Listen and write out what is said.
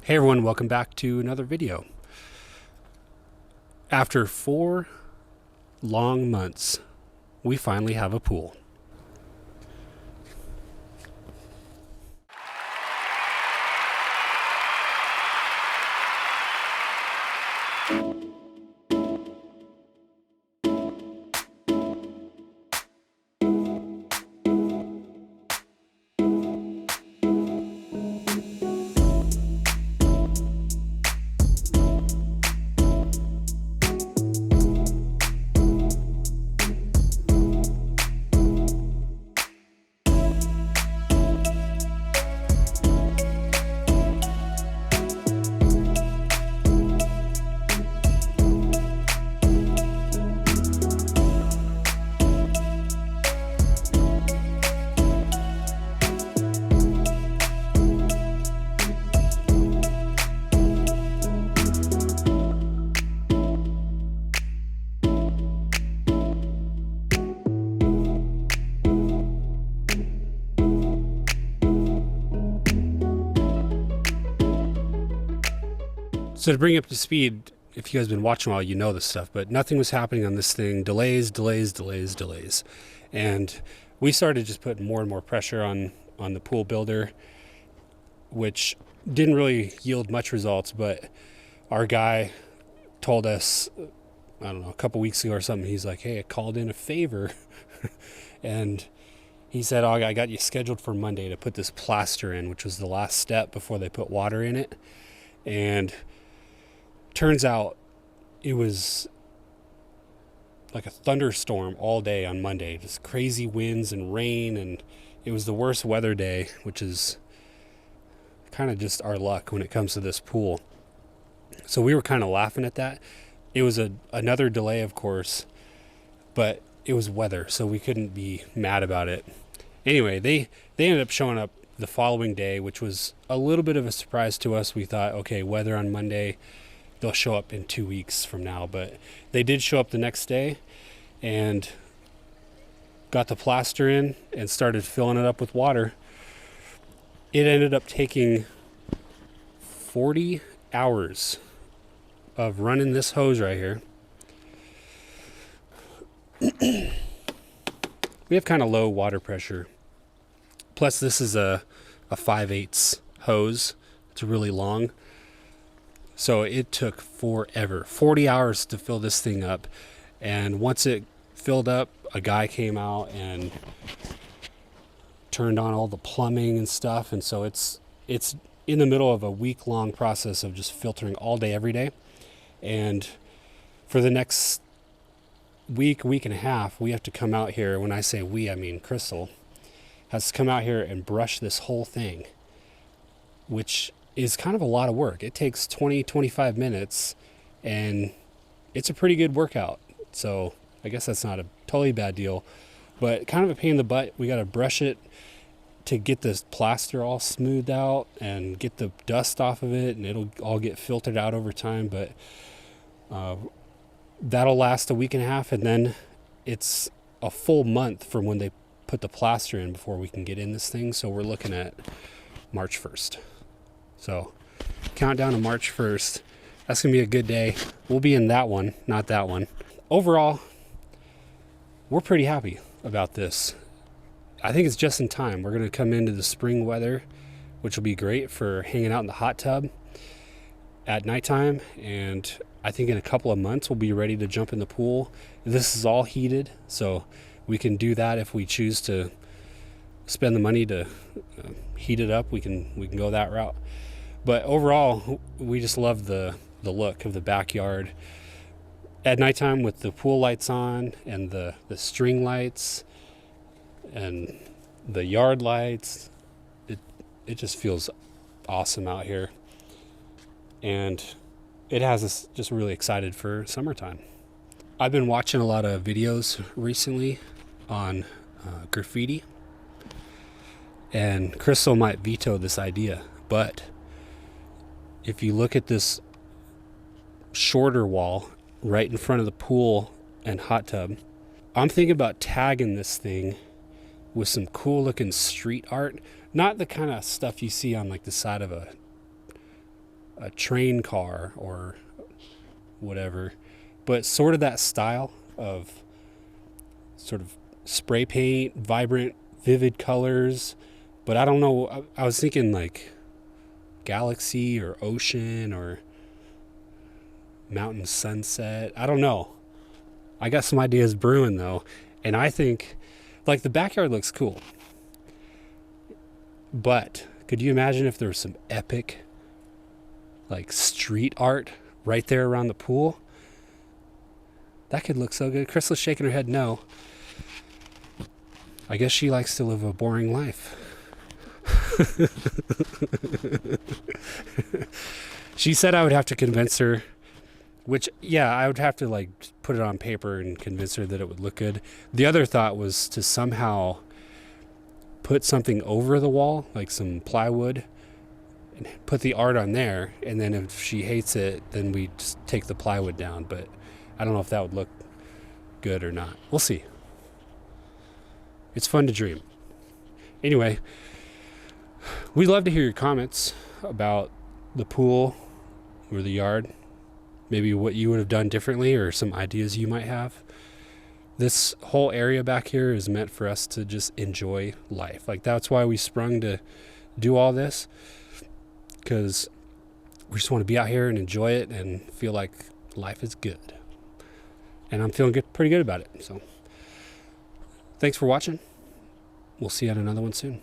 Hey everyone, welcome back to another video. After 4 long months, we finally have a pool. So to bring you up to speed, if you guys have been watching a while, you know this stuff, but nothing was happening on this thing. Delays. And we started just putting more and more pressure on the pool builder, which didn't really yield much results, but our guy told us, I don't know, a couple weeks ago or something, he's like, hey, I called in a favor. And he said, oh, I got you scheduled for Monday to put this plaster in, which was the last step before they put water in it. And turns out it was like a thunderstorm all day on Monday, just crazy winds and rain, and it was the worst weather day, which is kind of just our luck when it comes to this pool. So we were kind of laughing at that. It was another delay, of course, but it was weather, so we couldn't be mad about it. Anyway, they ended up showing up the following day, which was a little bit of a surprise to us. We thought, okay, weather on Monday, they'll show up in 2 weeks from now, but they did show up the next day and got the plaster in and started filling it up with water. It ended up taking 40 hours of running this hose right here. We have kind of low water pressure. Plus this is a 5/8 hose. It's really long. So it took forever, 40 hours to fill this thing up. And once it filled up, a guy came out and turned on all the plumbing and stuff. And so it's in the middle of a week-long process of just filtering all day, every day. And for the next week and a half, we have to come out here. When I say we, I mean Crystal has to come out here and brush this whole thing, which is kind of a lot of work. It takes 20-25 minutes and it's a pretty good workout. So I guess that's not a totally bad deal, but kind of a pain in the butt. We got to brush it to get this plaster all smoothed out and get the dust off of it, and it'll all get filtered out over time. But that'll last a week and a half, and then it's a full month from when they put the plaster in before we can get in this thing. So we're looking at March 1st. So countdown to March 1st. That's going to be a good day. We'll be in that one, not that one. Overall, we're pretty happy about this. I think it's just in time. We're going to come into the spring weather, which will be great for hanging out in the hot tub at nighttime. And I think in a couple of months, we'll be ready to jump in the pool. This is all heated, so we can do that if we choose to spend the money to heat it up. We can go that route. But overall, we just love the look of the backyard at nighttime with the pool lights on and the string lights and the yard lights. It just feels awesome out here, and it has us just really excited for summertime. I've been watching a lot of videos recently on graffiti, and Crystal might veto this idea, but if you look at this shorter wall right in front of the pool and hot tub, I'm thinking about tagging this thing with some cool looking street art. Not the kind of stuff you see on like the side of a a train car or whatever, but sort of that style of sort of spray paint, vibrant, vivid colors. But I don't know. I was thinking like galaxy or ocean or mountain sunset. I don't know. I got some ideas brewing though. And I think like the backyard looks cool. But could you imagine if there was some epic like street art right there around the pool? That could look so good. Crystal's shaking her head no. I guess she likes to live a boring life. She said I would have to convince her, which, yeah, I would have to like put it on paper and convince her that it would look good. The other thought was to somehow put something over the wall, like some plywood, and put the art on there. And then if she hates it, then we just take the plywood down. But I don't know if that would look good or not. We'll see. It's fun to dream. Anyway, we'd love to hear your comments about the pool or the yard. Maybe what you would have done differently or some ideas you might have. This whole area back here is meant for us to just enjoy life. Like that's why we sprung to do all this, because we just want to be out here and enjoy it and feel like life is good. And I'm feeling pretty good about it. So thanks for watching. We'll see you on another one soon.